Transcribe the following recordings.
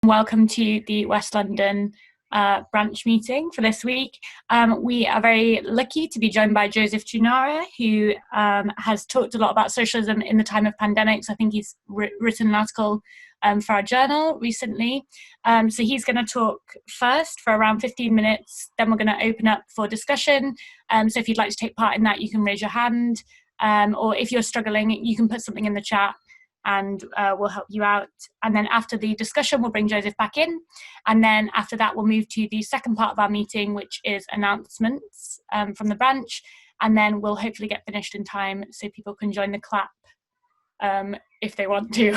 Welcome to the West London branch meeting for this week. We are very lucky to be joined by Joseph Choonara, who has talked a lot about socialism in the time of pandemics. I think he's written an article for our journal recently. So he's going to talk first for around 15 minutes, then we're going to open up for discussion. So if you'd like to take part in that, you can raise your hand, or if you're struggling, you can put something in the chat and we'll help you out. And then after the discussion, we'll bring Joseph back in. And then after that, we'll move to the second part of our meeting, which is announcements from the branch. And then we'll hopefully get finished in time so people can join the clap if they want to.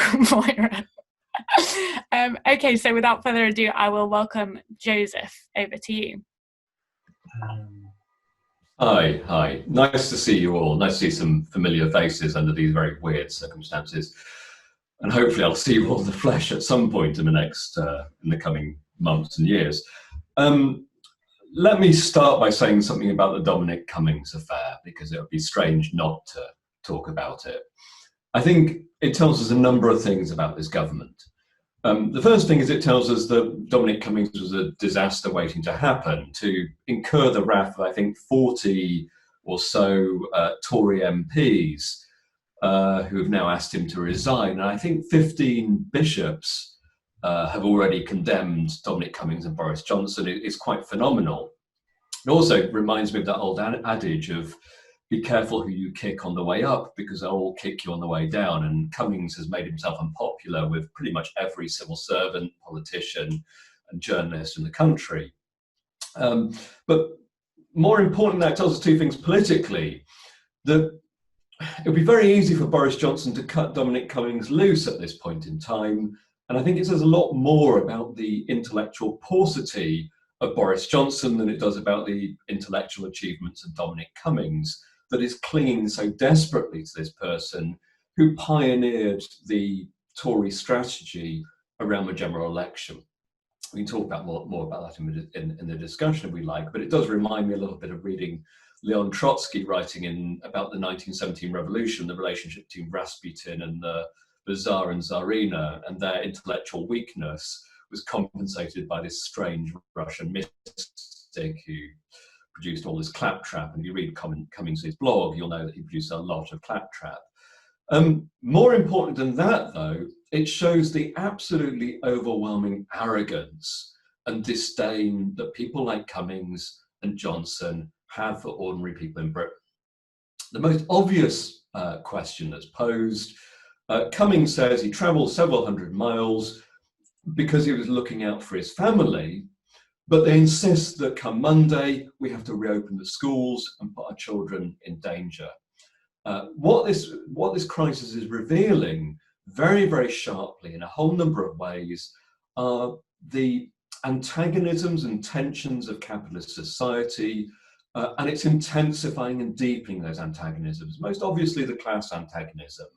Okay, so without further ado, I will welcome Joseph. Over to you. Hi. Nice to see you all. Nice to see some familiar faces under these very weird circumstances. And hopefully I'll see you all in the flesh at some point in the next, in the coming months and years. Let me start by saying something about the Dominic Cummings affair, because it would be strange not to talk about it. I think it tells us a number of things about this government. The first thing is it tells us that Dominic Cummings was a disaster waiting to happen, to incur the wrath of, I think, 40 or so Tory MPs who have now asked him to resign. And I think 15 bishops have already condemned Dominic Cummings and Boris Johnson. It's quite phenomenal. It also reminds me of that old adage of be careful who you kick on the way up, because they'll all kick you on the way down. And Cummings has made himself unpopular with pretty much every civil servant, politician and journalist in the country. But more importantly, that tells us two things politically. That it would be very easy for Boris Johnson to cut Dominic Cummings loose at this point in time. And I think it says a lot more about the intellectual paucity of Boris Johnson than it does about the intellectual achievements of Dominic Cummings, that is clinging so desperately to this person who pioneered the Tory strategy around the general election. We can talk about more about that in the discussion if we like, but it does remind me a little bit of reading Leon Trotsky writing about the 1917 revolution, the relationship between Rasputin and the Tsar and Tsarina, and their intellectual weakness was compensated by this strange Russian mystic who produced all this claptrap. And if you read Cummings' blog, you'll know that he produced a lot of claptrap. More important than that, though, it shows the absolutely overwhelming arrogance and disdain that people like Cummings and Johnson have for ordinary people in Britain. The most obvious question that's posed, Cummings says he travelled several hundred miles because he was looking out for his family, but they insist that come Monday, we have to reopen the schools and put our children in danger. What this crisis is revealing very, very sharply in a whole number of ways are the antagonisms and tensions of capitalist society, and it's intensifying and deepening those antagonisms. Most obviously the class antagonism,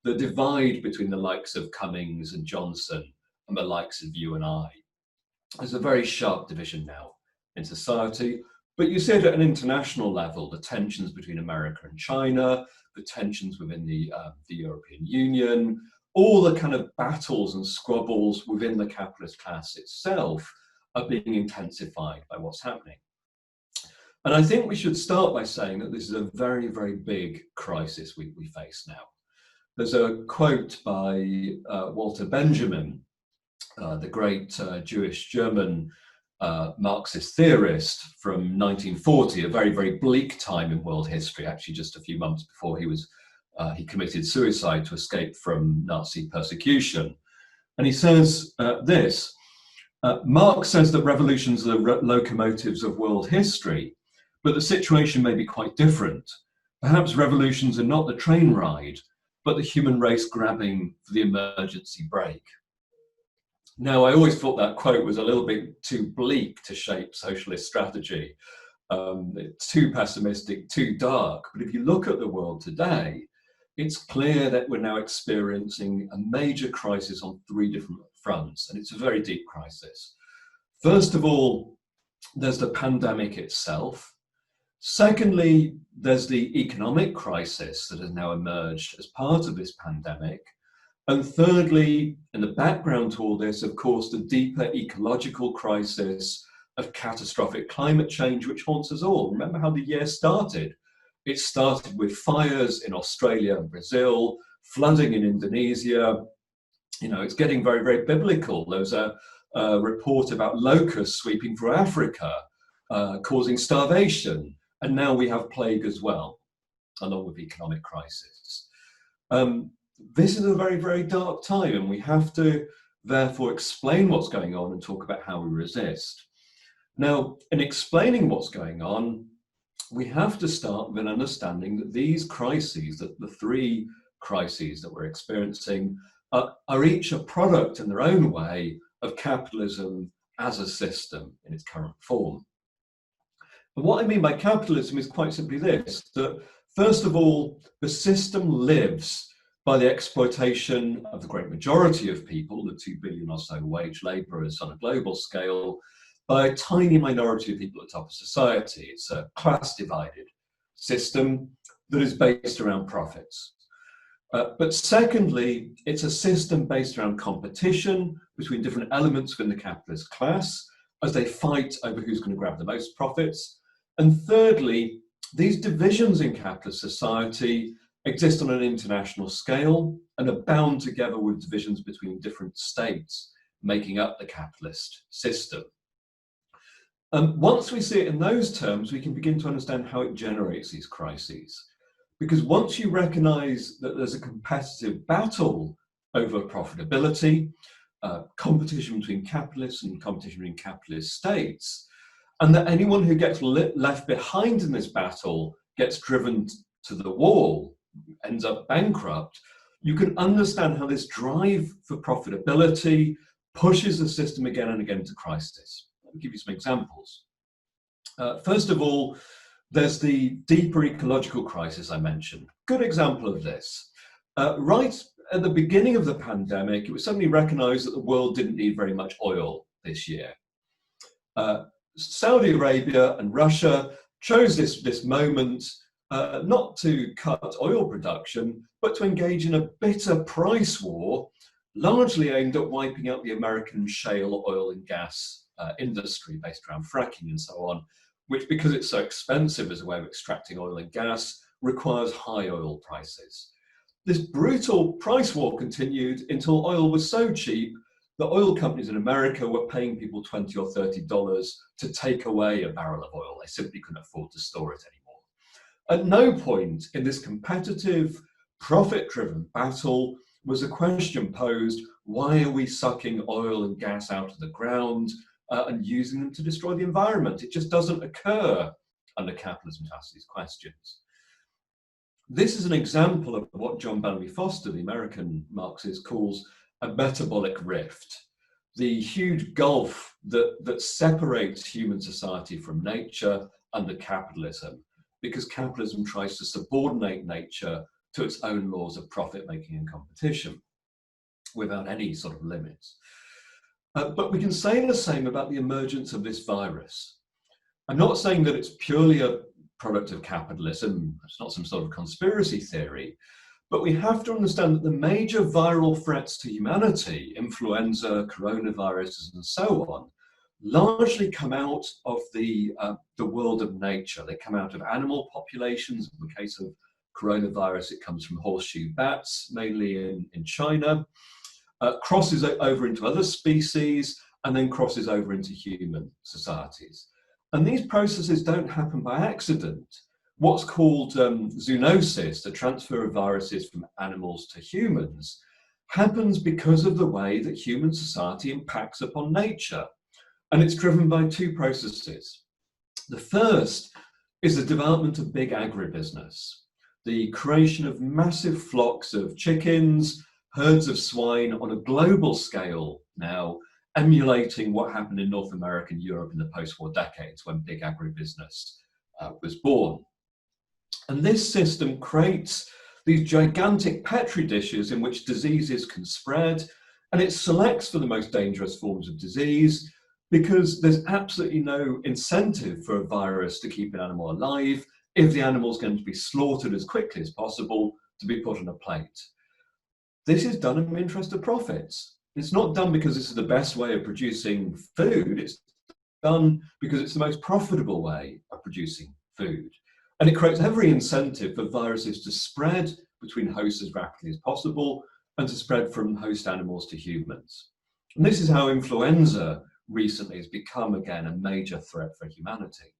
the divide between the likes of Cummings and Johnson and the likes of you and I. There's a very sharp division now in society, but you see it at an international level, the tensions between America and China, the tensions within the European Union, all the kind of battles and squabbles within the capitalist class itself are being intensified by what's happening. And I think we should start by saying that this is a very, very big crisis we face now. There's a quote by Walter Benjamin, the great Jewish German Marxist theorist from 1940, a very, very bleak time in world history, actually just a few months before he committed suicide to escape from Nazi persecution. And he says this, Marx says that revolutions are the locomotives of world history, but the situation may be quite different. Perhaps revolutions are not the train ride, but the human race grabbing for the emergency brake. Now, I always thought that quote was a little bit too bleak to shape socialist strategy. It's too pessimistic, too dark. But if you look at the world today, it's clear that we're now experiencing a major crisis on three different fronts, and it's a very deep crisis. First of all, there's the pandemic itself. Secondly, there's the economic crisis that has now emerged as part of this pandemic. And thirdly, in the background to all this, of course, the deeper ecological crisis of catastrophic climate change, which haunts us all. Remember how the year started? It started with fires in Australia and Brazil, flooding in Indonesia. You know, it's getting very, very biblical. There was a report about locusts sweeping through Africa, causing starvation. And now we have plague as well, along with economic crisis. This is a very, very dark time, and we have to therefore explain what's going on and talk about how we resist. Now, in explaining what's going on, we have to start with an understanding that these crises, that the three crises that we're experiencing, are each a product in their own way of capitalism as a system in its current form. And what I mean by capitalism is quite simply this, that first of all, the system lives by the exploitation of the great majority of people, the 2 billion or so wage labourers on a global scale, by a tiny minority of people at the top of society. It's a class-divided system that is based around profits. But secondly, it's a system based around competition between different elements within the capitalist class as they fight over who's going to grab the most profits. And thirdly, these divisions in capitalist society exist on an international scale and are bound together with divisions between different states making up the capitalist system. Once we see it in those terms, we can begin to understand how it generates these crises. Because once you recognize that there's a competitive battle over profitability, competition between capitalists and competition between capitalist states, and that anyone who gets left behind in this battle gets driven to the wall, ends up bankrupt, you can understand how this drive for profitability pushes the system again and again to crisis. Let me give you some examples. First of all, there's the deeper ecological crisis I mentioned. Good example of this. Right at the beginning of the pandemic, it was suddenly recognized that the world didn't need very much oil this year. Saudi Arabia and Russia chose this moment not to cut oil production, but to engage in a bitter price war, largely aimed at wiping out the American shale oil and gas industry based around fracking and so on, which, because it's so expensive as a way of extracting oil and gas, requires high oil prices. This brutal price war continued until oil was so cheap that oil companies in America were paying people $20 or $30 to take away a barrel of oil. They simply couldn't afford to store it anymore. At no point in this competitive, profit-driven battle was a question posed, why are we sucking oil and gas out of the ground and using them to destroy the environment? It just doesn't occur under capitalism to ask these questions. This is an example of what John Bellamy Foster, the American Marxist, calls a metabolic rift, the huge gulf that separates human society from nature under capitalism, because capitalism tries to subordinate nature to its own laws of profit-making and competition without any sort of limits. But we can say the same about the emergence of this virus. I'm not saying that it's purely a product of capitalism, it's not some sort of conspiracy theory, but we have to understand that the major viral threats to humanity, influenza, coronaviruses, and so on, largely come out of the world of nature. They come out of animal populations. In the case of coronavirus, it comes from horseshoe bats, mainly in China, crosses over into other species, and then crosses over into human societies. And these processes don't happen by accident. What's called zoonosis, the transfer of viruses from animals to humans, happens because of the way that human society impacts upon nature. And it's driven by two processes. The first is the development of big agribusiness, the creation of massive flocks of chickens, herds of swine on a global scale now, emulating what happened in North America and Europe in the post-war decades when big agribusiness was born. And this system creates these gigantic petri dishes in which diseases can spread, and it selects for the most dangerous forms of disease because there's absolutely no incentive for a virus to keep an animal alive if the animal's going to be slaughtered as quickly as possible to be put on a plate. this is done in the interest of profits. It's not done because this is the best way of producing food. It's done because it's the most profitable way of producing food. And it creates every incentive for viruses to spread between hosts as rapidly as possible and to spread from host animals to humans. And this is how influenza recently has become, again, a major threat for humanity.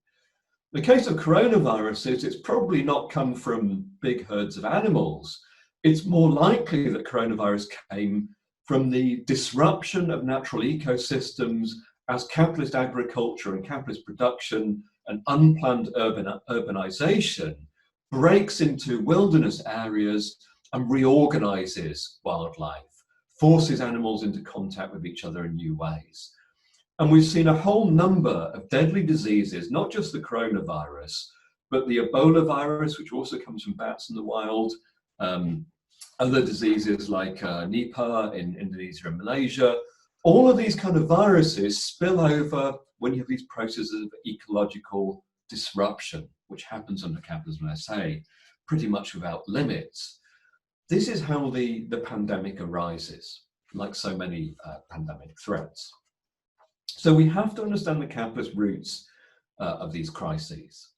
In the case of coronaviruses, it's probably not come from big herds of animals. It's more likely that coronavirus came from the disruption of natural ecosystems as capitalist agriculture and capitalist production and unplanned urbanization breaks into wilderness areas and reorganizes wildlife, forces animals into contact with each other in new ways. And we've seen a whole number of deadly diseases, not just the coronavirus, but the Ebola virus, which also comes from bats in the wild, other diseases like Nipah in Indonesia and Malaysia. All of these kind of viruses spill over when you have these processes of ecological disruption, which happens under capitalism, I say, pretty much without limits. This is how the pandemic arises, like so many pandemic threats. So we have to understand the capitalist roots of these crises.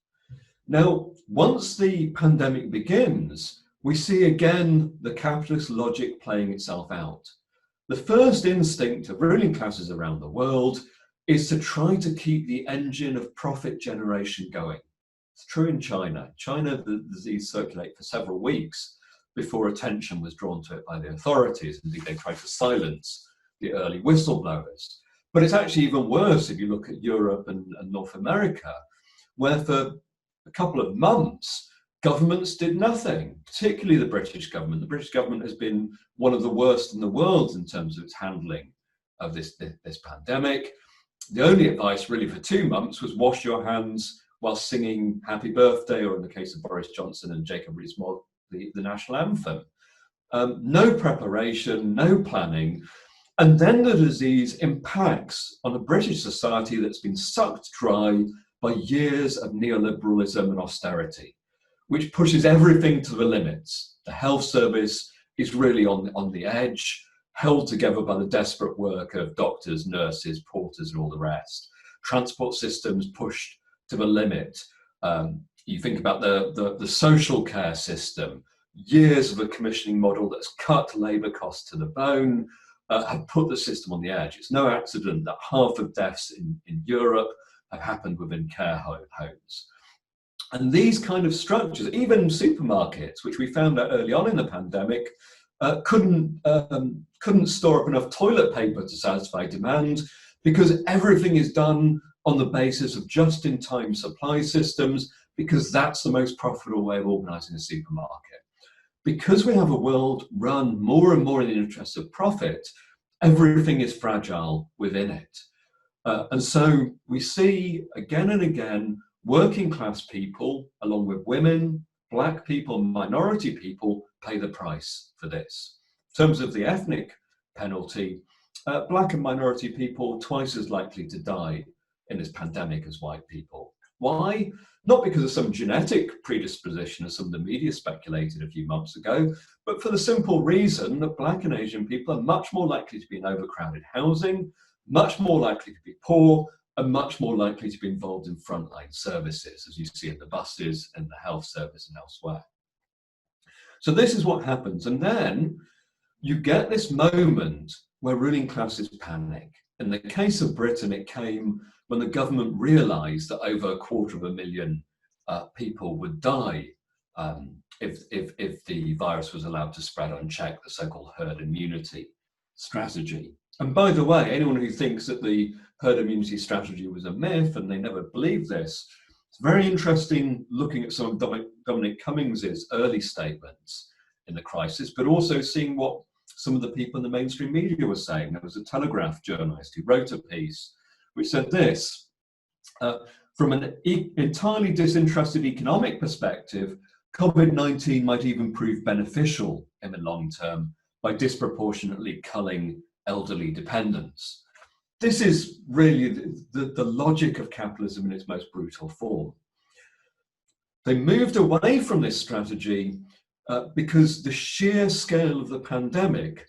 Now, once the pandemic begins, we see again the capitalist logic playing itself out. The first instinct of ruling classes around the world is to try to keep the engine of profit generation going. It's true in China. China, the disease circulated for several weeks before attention was drawn to it by the authorities. Indeed, they tried to silence the early whistleblowers. But it's actually even worse if you look at Europe and North America, where for a couple of months, governments did nothing, particularly the British government. The British government has been one of the worst in the world in terms of its handling of this pandemic. The only advice really for 2 months was wash your hands while singing Happy Birthday, or in the case of Boris Johnson and Jacob Rees-Mogg, the national anthem. No preparation, no planning. And then the disease impacts on a British society that's been sucked dry by years of neoliberalism and austerity, which pushes everything to the limits. The health service is really on the edge, held together by the desperate work of doctors, nurses, porters, and all the rest. Transport systems pushed to the limit. You think about the social care system, years of a commissioning model that's cut labour costs to the bone, have put the system on the edge. It's no accident that half of deaths in Europe have happened within care homes. And these kind of structures, even supermarkets, which we found out early on in the pandemic, couldn't store up enough toilet paper to satisfy demand, because everything is done on the basis of just-in-time supply systems, because that's the most profitable way of organising a supermarket. Because we have a world run more and more in the interest of profit, everything is fragile within it. And so we see again and again working class people, along with women, black people, minority people, pay the price for this. In terms of the ethnic penalty, black and minority people twice as likely to die in this pandemic as white people. Why? Not because of some genetic predisposition, as some of the media speculated a few months ago, but for the simple reason that black and Asian people are much more likely to be in overcrowded housing, much more likely to be poor, and much more likely to be involved in frontline services, as you see in the buses and the health service and elsewhere. So this is what happens. And then you get this moment where ruling classes panic. In the case of Britain, it came when the government realised that over 250,000 people would die if the virus was allowed to spread unchecked, the so-called herd immunity strategy. And by the way, anyone who thinks that the herd immunity strategy was a myth and they never believed this, it's very interesting looking at some of Dominic Cummings' early statements in the crisis, but also seeing what some of the people in the mainstream media were saying. There was a Telegraph journalist who wrote a piece which said this: from an entirely disinterested economic perspective, COVID-19 might even prove beneficial in the long term by disproportionately culling elderly dependents. This is really the logic of capitalism in its most brutal form. They moved away from this strategy because the sheer scale of the pandemic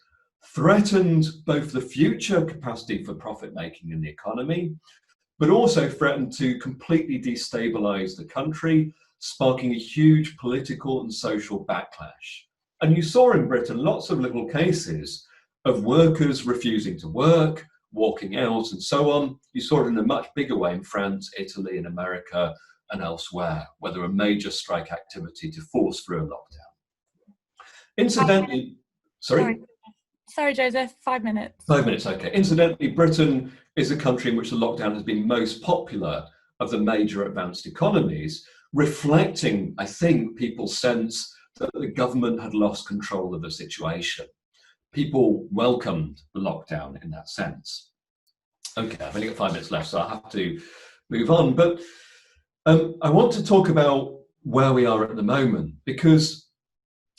threatened both the future capacity for profit making in the economy, but also threatened to completely destabilize the country, sparking a huge political and social backlash. And you saw in Britain lots of little cases of workers refusing to work, walking out, and so on. You saw it in a much bigger way in France, Italy, and America, and elsewhere, where there were major strike activity to force through a lockdown. Incidentally, Sorry, Joseph, 5 minutes. 5 minutes, okay. Incidentally, Britain is the country in which the lockdown has been most popular of the major advanced economies, reflecting, I think, people's sense that the government had lost control of the situation. People welcomed the lockdown in that sense. Okay, I've only got 5 minutes left, so I have to move on. But I want to talk about where we are at the moment, because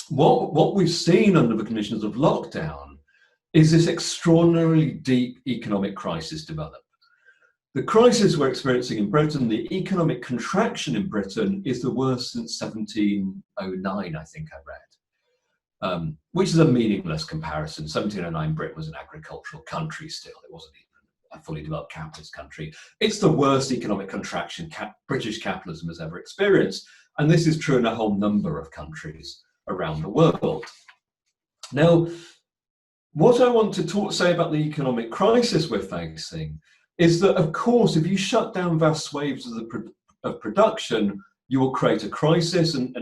what we've seen under the conditions of lockdown is this extraordinarily deep economic crisis develop. The crisis we're experiencing in Britain, the economic contraction in Britain, is the worst since 1709, I think I read, which is a meaningless comparison. 1709, Britain was an agricultural country still. It wasn't even a fully developed capitalist country. It's the worst economic contraction British capitalism has ever experienced. And this is true in a whole number of countries around the world. Now, what I want to say about the economic crisis we're facing is that, of course, if you shut down vast swathes of production, you will create a crisis. And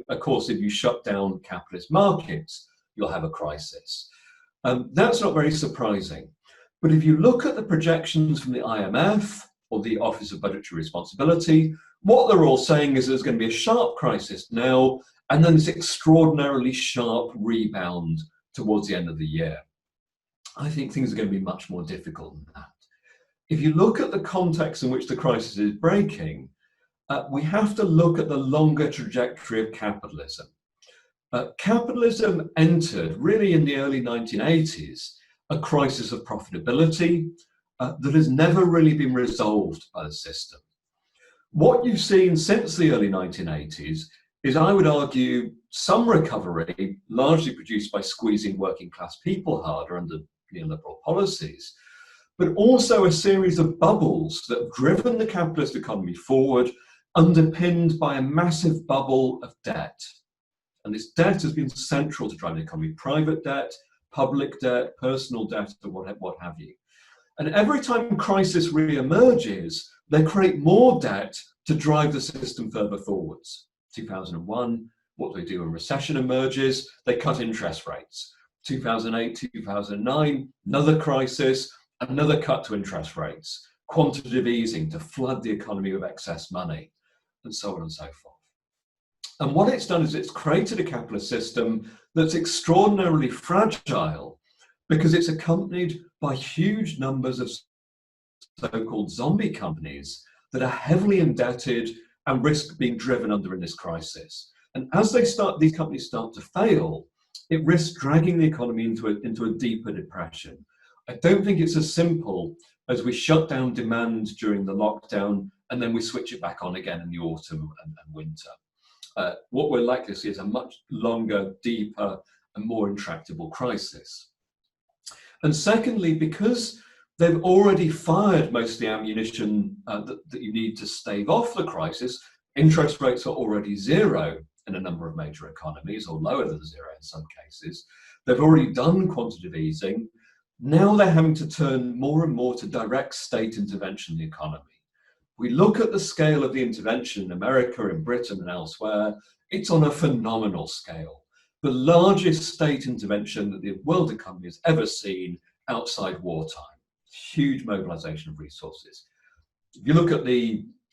of course, if you shut down capitalist markets, you'll have a crisis. That's not very surprising. But if you look at the projections from the IMF or the Office of Budgetary Responsibility, what they're all saying is there's going to be a sharp crisis now, and then this extraordinarily sharp rebound towards the end of the year. I think things are going to be much more difficult than that. If you look at the context in which the crisis is breaking, we have to look at the longer trajectory of capitalism. Capitalism entered really in the early 1980s a crisis of profitability that has never really been resolved by the system. What you've seen since the early 1980s is, I would argue, some recovery, largely produced by squeezing working class people harder under neoliberal policies, but also a series of bubbles that have driven the capitalist economy forward, underpinned by a massive bubble of debt. And this debt has been central to driving the economy: private debt, public debt, personal debt, or what have you. And every time crisis re-emerges, they create more debt to drive the system further forwards. 2001, what do they do when recession emerges? They cut interest rates. 2008, 2009, another crisis, another cut to interest rates, quantitative easing to flood the economy with excess money, and so on and so forth. And what it's done is it's created a capitalist system that's extraordinarily fragile, because it's accompanied by huge numbers of so-called zombie companies that are heavily indebted and risk being driven under in this crisis. And as these companies start to fail, it risks dragging the economy into a deeper depression. I don't think it's as simple as we shut down demand during the lockdown and then we switch it back on again in the autumn and winter. What we're likely to see is a much longer, deeper, and more intractable crisis. And secondly, because they've already fired most of the ammunition that you need to stave off the crisis, interest rates are already zero in a number of major economies, or lower than zero in some cases. They've already done quantitative easing. Now they're having to turn more and more to direct state intervention in the economy. We look at the scale of the intervention in America, in Britain, and elsewhere, it's on a phenomenal scale. The largest state intervention that the world economy has ever seen outside wartime. Huge mobilization of resources. If you look at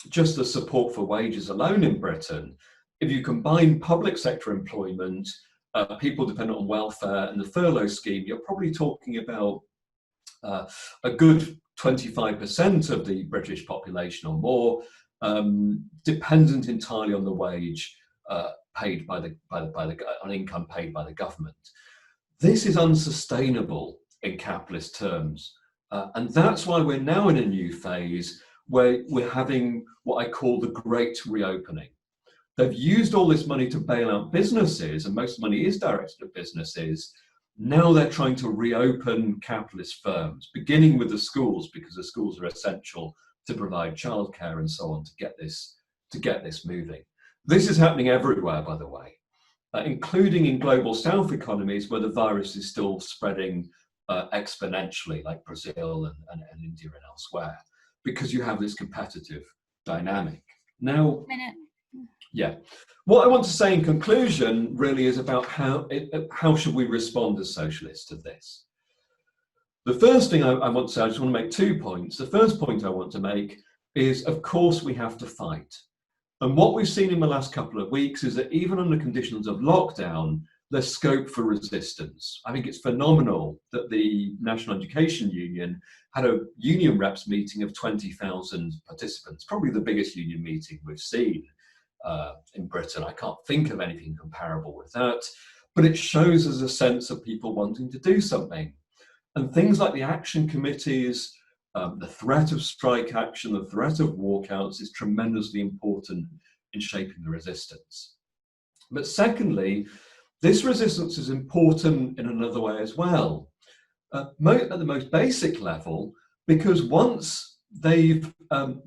just the support for wages alone in Britain, if you combine public sector employment, people dependent on welfare, and the furlough scheme, you're probably talking about a good 25% of the British population or more, dependent entirely on the wage paid on income paid by the government. This is unsustainable in capitalist terms, and that's why we're now in a new phase where we're having what I call the great reopening. They've used all this money to bail out businesses, and most money is directed at businesses. Now they're trying to reopen capitalist firms, beginning with the schools, because the schools are essential to provide childcare and so on to get this moving. This is happening everywhere, by the way, including in global south economies where the virus is still spreading exponentially, like Brazil and India and elsewhere, because you have this competitive dynamic. Now, yeah, what I want to say in conclusion really is about how should we respond as socialists to this. The first thing I want to say, I just want to make 2 points. The first point I want to make is, of course, we have to fight. And what we've seen in the last couple of weeks is that even under conditions of lockdown, there's scope for resistance. I think it's phenomenal that the National Education Union had a union reps meeting of 20,000 participants, probably the biggest union meeting we've seen in Britain. I can't think of anything comparable with that, but it shows us a sense of people wanting to do something. And things like the action committees, the threat of strike action, the threat of walkouts is tremendously important in shaping the resistance. But secondly, this resistance is important in another way as well. At the most basic level, because once they've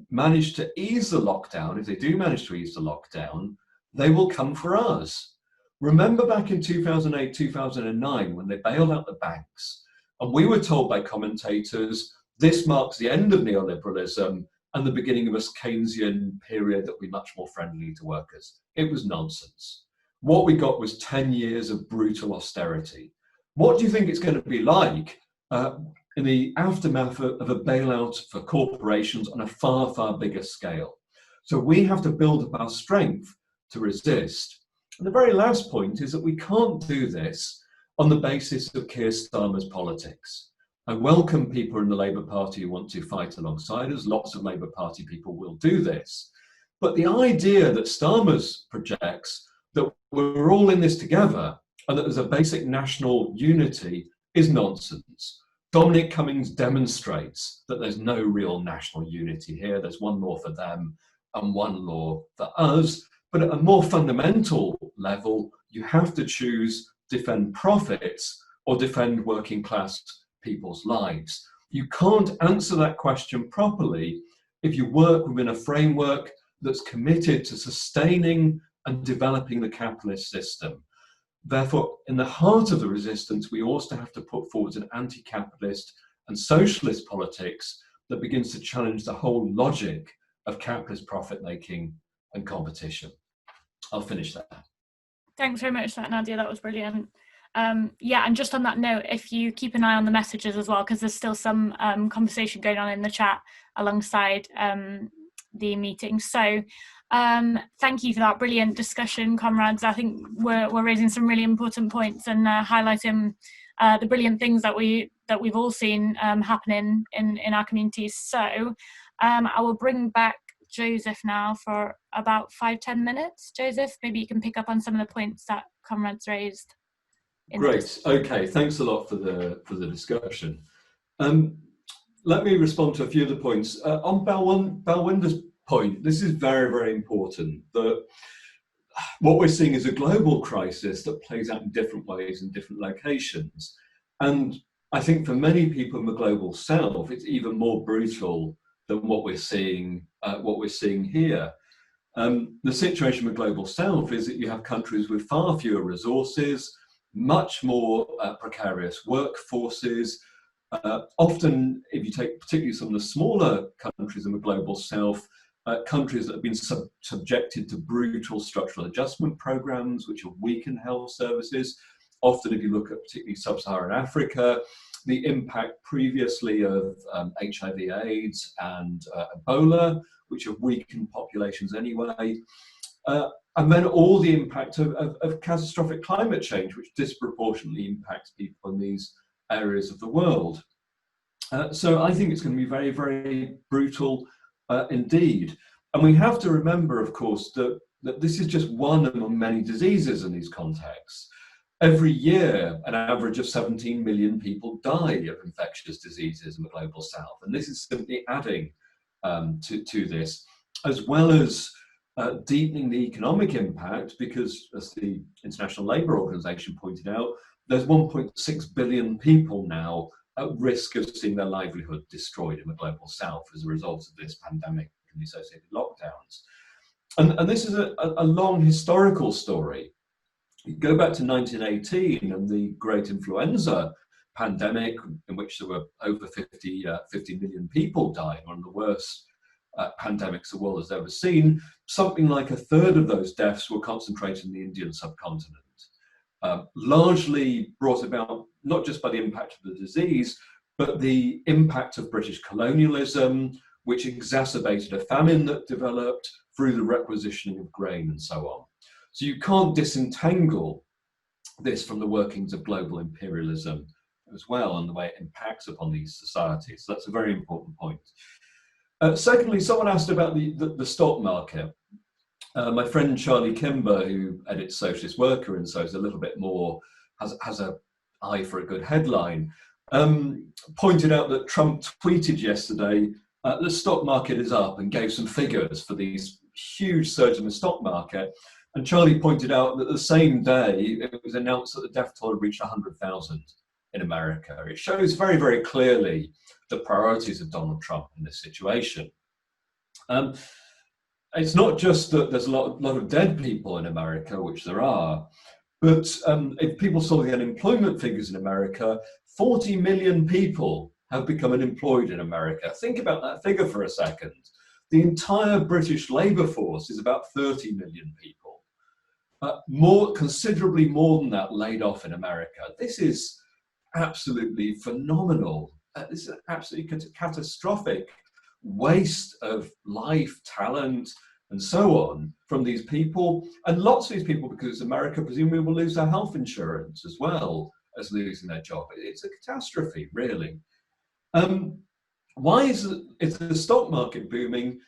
managed to ease the lockdown, if they do manage to ease the lockdown, they will come for us. Remember back in 2008, 2009, when they bailed out the banks, and we were told by commentators, this marks the end of neoliberalism and the beginning of a Keynesian period that will be much more friendly to workers. It was nonsense. What we got was 10 years of brutal austerity. What do you think it's going to be like in the aftermath of a bailout for corporations on a far, far bigger scale? So we have to build up our strength to resist. And the very last point is that we can't do this on the basis of Keir Starmer's politics. I welcome people in the Labour Party who want to fight alongside us. Lots of Labour Party people will do this. But the idea that Starmer's projects that we're all in this together and that there's a basic national unity is nonsense. Dominic Cummings demonstrates that there's no real national unity here. There's one law for them and one law for us. But at a more fundamental level, you have to choose defend profits or defend working class people's lives. You can't answer that question properly if you work within a framework that's committed to sustaining and developing the capitalist system. Therefore, in the heart of the resistance, we also have to put forward an anti-capitalist and socialist politics that begins to challenge the whole logic of capitalist profit-making and competition. I'll finish there. Thanks very much for that, Nadia. That was brilliant. Yeah, and just on that note, if you keep an eye on the messages as well, because there's still some conversation going on in the chat alongside the meeting. So thank you for that brilliant discussion, comrades. I think we're raising some really important points and highlighting the brilliant things that we've all seen happening in our communities. So I will bring back Joseph now for about 5-10 minutes. Joseph, maybe you can pick up on some of the points that comrades raised. Great. Okay. Thanks a lot for the discussion. Let me respond to a few of the points. On Balwinder's point, this is very, very important. That what we're seeing is a global crisis that plays out in different ways in different locations. And I think for many people in the global south, it's even more brutal than what we're seeing here. The situation with global south is that you have countries with far fewer resources, much more precarious workforces. Often, if you take particularly some of the smaller countries in the global south, countries that have been subjected to brutal structural adjustment programs, which have weakened health services. Often, if you look at particularly sub-Saharan Africa, the impact previously of HIV/AIDS and Ebola, which have weakened populations anyway. And then all the impact of catastrophic climate change, which disproportionately impacts people in these areas of the world. So I think it's going to be very, very brutal indeed. And we have to remember, of course, that this is just one among many diseases in these contexts. Every year, an average of 17 million people die of infectious diseases in the global south. And this is simply adding to this, as well as deepening the economic impact, because, as the International Labour Organization pointed out, there's 1.6 billion people now at risk of seeing their livelihood destroyed in the global south as a result of this pandemic and the associated lockdowns. And this is a long historical story. You go back to 1918 and the great influenza pandemic, in which there were over 50 million people dying, one of the worst pandemics the world has ever seen. Something like a third of those deaths were concentrated in the Indian subcontinent, largely brought about not just by the impact of the disease, but the impact of British colonialism, which exacerbated a famine that developed through the requisitioning of grain and so on. So you can't disentangle this from the workings of global imperialism as well, and the way it impacts upon these societies. So that's a very important point. Secondly, someone asked about the stock market. My friend Charlie Kimber, who edits Socialist Worker and so is a little bit more, has an eye for a good headline, pointed out that Trump tweeted yesterday, the stock market is up, and gave some figures for these huge surge in the stock market. And Charlie pointed out that the same day it was announced that the death toll had reached 100,000 in America. It shows very, very clearly the priorities of Donald Trump in this situation. It's not just that there's a lot of dead people in America, which there are, but if people saw the unemployment figures in America, 40 million people have become unemployed in America. Think about that figure for a second. The entire British labour force is about 30 million people. Considerably more than that laid off in America. This is absolutely phenomenal. This is an absolutely catastrophic waste of life, talent, and so on from these people. And lots of these people, because America presumably will lose their health insurance as well as losing their job. It's a catastrophe, really. Why is the stock market booming?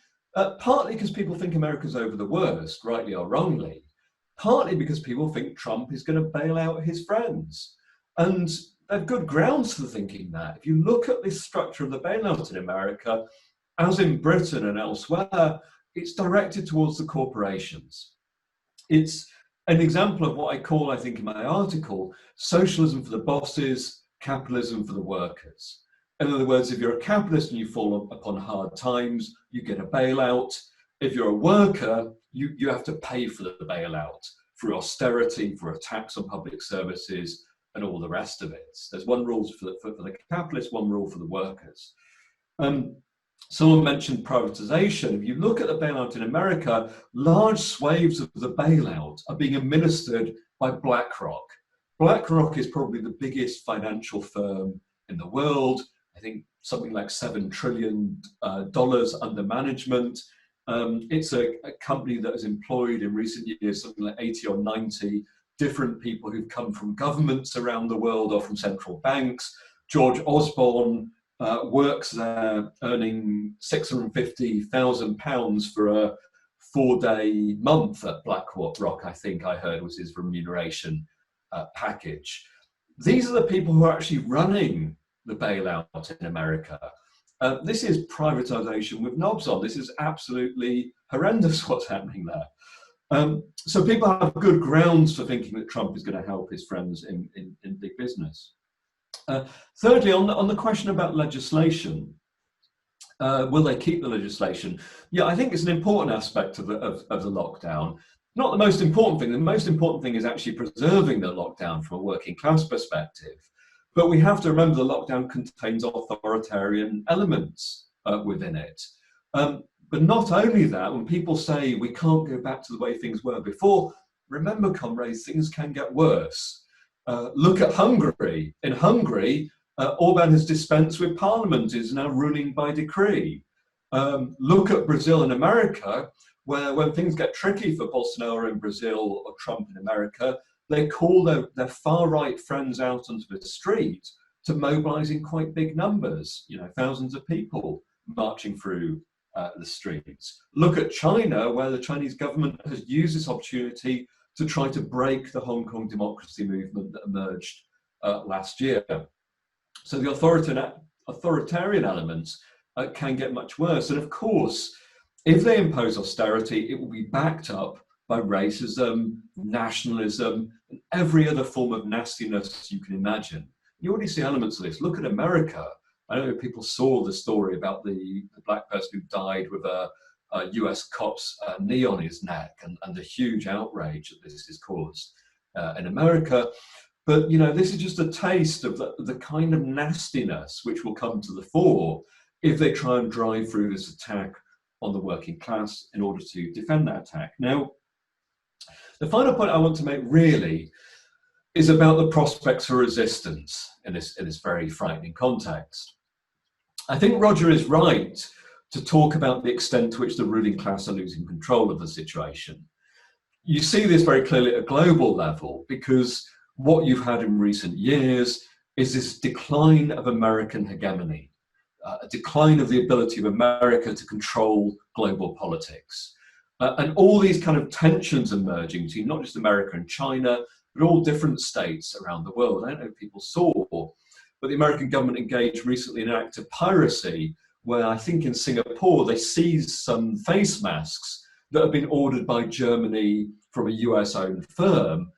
Partly because people think America's over the worst, rightly or wrongly. Partly because people think Trump is going to bail out his friends. And they have good grounds for thinking that. If you look at this structure of the bailout in America, as in Britain and elsewhere, it's directed towards the corporations. It's an example of what I call, I think in my article, socialism for the bosses, capitalism for the workers. In other words, if you're a capitalist and you fall upon hard times, you get a bailout. If you're a worker, you have to pay for the bailout through austerity, for a tax on public services, and all the rest of it. There's one rule for the capitalists, one rule for the workers. Someone mentioned privatization. If you look at the bailout in America, large swathes of the bailout are being administered by BlackRock. BlackRock is probably the biggest financial firm in the world. I think something like $7 trillion under management. It's a company that has employed in recent years something like 80 or 90 different people who've come from governments around the world or from central banks. George Osborne works there, earning £650,000 for a 4-day month at BlackRock, I think I heard was his remuneration package. These are the people who are actually running the bailout in America. This is privatization with knobs on. This is absolutely horrendous what's happening there. So people have good grounds for thinking that Trump is going to help his friends in big business. Thirdly, on the question about legislation, will they keep the legislation? Yeah, I think it's an important aspect of the lockdown. Not the most important thing. The most important thing is actually preserving the lockdown from a working class perspective. But we have to remember the lockdown contains authoritarian elements within it. But not only that, when people say we can't go back to the way things were before, remember, comrades, things can get worse. Look at Hungary. In Hungary, Orban has dispensed with parliament, is now ruling by decree. Look at Brazil and America, where when things get tricky for Bolsonaro in Brazil or Trump in America, they call their far-right friends out onto the street to mobilize in quite big numbers, thousands of people marching through the streets. Look at China, where the Chinese government has used this opportunity to try to break the Hong Kong democracy movement that emerged last year. So the authoritarian elements can get much worse. And of course, If they impose austerity, it will be backed up by racism, nationalism, and every other form of nastiness you can imagine. You already see elements of this. Look at America. I don't know if people saw the story about the black person who died with a US cop's knee on his neck, and the huge outrage that this has caused in America. But this is just a taste of the kind of nastiness which will come to the fore if they try and drive through this attack on the working class in order to defend that attack. Now, the final point I want to make really is about the prospects for resistance in this very frightening context. I think Roger is right to talk about the extent to which the ruling class are losing control of the situation. You see this very clearly at a global level, because what you've had in recent years is this decline of American hegemony, a decline of the ability of America to control global politics. And all these kind of tensions emerging between not just America and China, but all different states around the world. I don't know if people saw, but the American government engaged recently in an act of piracy, where I think in Singapore they seized some face masks that had been ordered by Germany from a US-owned firm,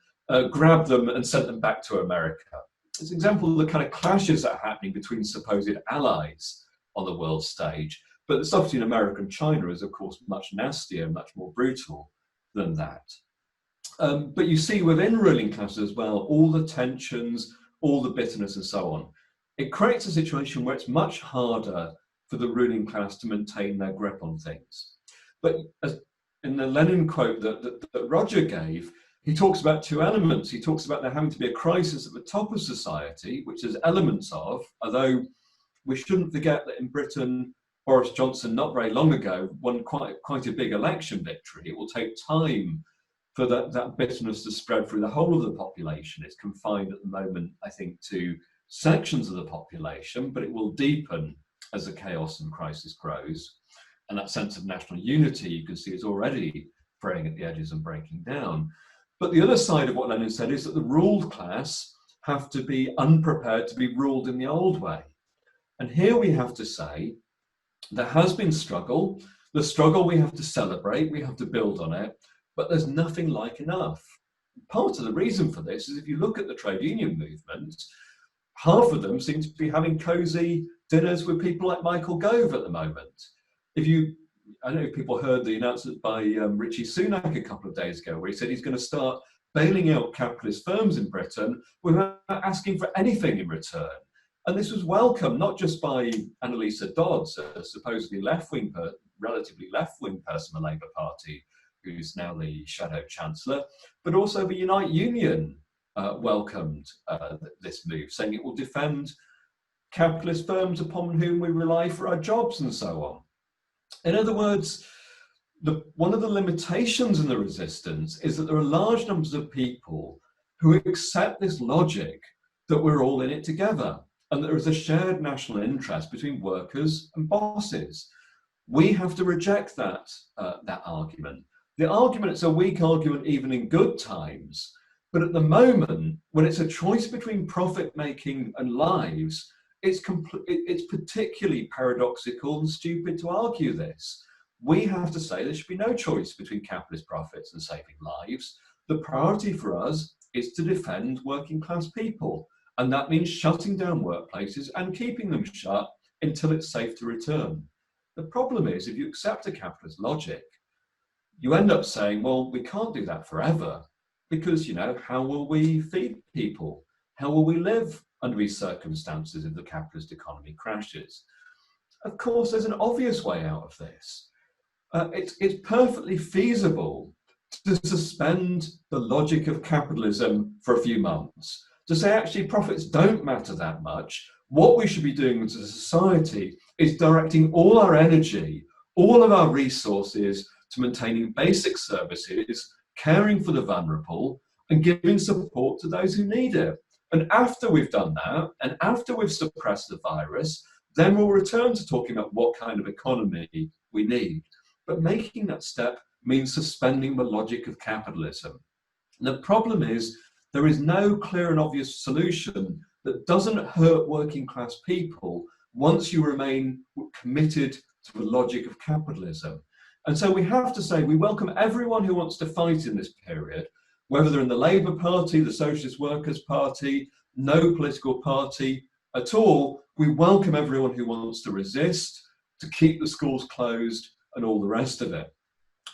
grabbed them and sent them back to America. It's an example of the kind of clashes that are happening between supposed allies on the world stage. But the stuff between America and China is, of course, much nastier, much more brutal than that. But you see within ruling classes as well, all the tensions, all the bitterness and so on. It creates a situation where it's much harder for the ruling class to maintain their grip on things. But as in the Lenin quote that Roger gave, he talks about two elements. He talks about there having to be a crisis at the top of society, which there's elements of, although we shouldn't forget that in Britain, Boris Johnson, not very long ago, won quite a big election victory. It will take time for that bitterness to spread through the whole of the population. It's confined at the moment, I think, to sections of the population, but it will deepen as the chaos and crisis grows. And that sense of national unity, you can see, is already fraying at the edges and breaking down. But the other side of what Lenin said is that the ruled class have to be unprepared to be ruled in the old way. And here we have to say, there has been struggle. The struggle we have to celebrate, we have to build on it, but there's nothing like enough. Part of the reason for this is if you look at the trade union movement, half of them seem to be having cozy dinners with people like Michael Gove at the moment. I don't know if people heard the announcement by Richie Sunak a couple of days ago, where he said he's going to start bailing out capitalist firms in Britain without asking for anything in return. And this was welcomed not just by Annalisa Dodds, a supposedly relatively left-wing person in the Labour Party, who's now the shadow chancellor, but also the Unite Union welcomed this move, saying it will defend capitalist firms upon whom we rely for our jobs and so on. In other words, one of the limitations in the resistance is that there are large numbers of people who accept this logic that we're all in it together, and there is a shared national interest between workers and bosses. We have to reject that argument. The argument is a weak argument even in good times, but at the moment, when it's a choice between profit-making and lives, it's particularly paradoxical and stupid to argue this. We have to say there should be no choice between capitalist profits and saving lives. The priority for us is to defend working class people, and that means shutting down workplaces and keeping them shut until it's safe to return. The problem is, if you accept a capitalist logic, you end up saying, well, we can't do that forever, because, how will we feed people? How will we live under these circumstances if the capitalist economy crashes? Of course, there's an obvious way out of this. It's perfectly feasible to suspend the logic of capitalism for a few months, to say actually profits don't matter that much. What we should be doing as a society is directing all our energy, all of our resources to maintaining basic services, caring for the vulnerable, and giving support to those who need it. And after we've done that, and after we've suppressed the virus, then we'll return to talking about what kind of economy we need. But making that step means suspending the logic of capitalism. And the problem is, there is no clear and obvious solution that doesn't hurt working class people once you remain committed to the logic of capitalism. And so we have to say we welcome everyone who wants to fight in this period, whether they're in the Labour Party, the Socialist Workers' Party, no political party at all. We welcome everyone who wants to resist, to keep the schools closed and all the rest of it.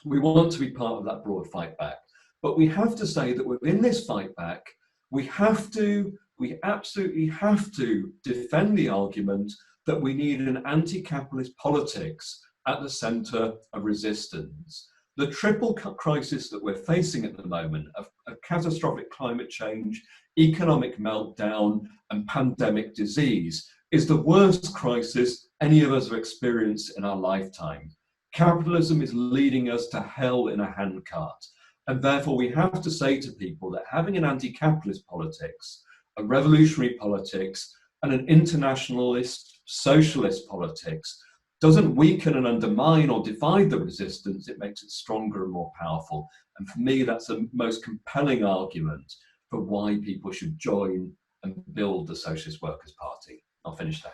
We want to be part of that broad fight back. But we have to say that within this fight back, we absolutely have to defend the argument that we need an anti-capitalist politics at the centre of resistance. The triple crisis that we're facing at the moment of catastrophic climate change, economic meltdown, and pandemic disease is the worst crisis any of us have experienced in our lifetime. Capitalism is leading us to hell in a handcart. And therefore we have to say to people that having an anti-capitalist politics, a revolutionary politics, and an internationalist socialist politics doesn't weaken and undermine or divide the resistance, it makes it stronger and more powerful. And for me, that's the most compelling argument for why people should join and build the Socialist Workers' Party. I'll finish there.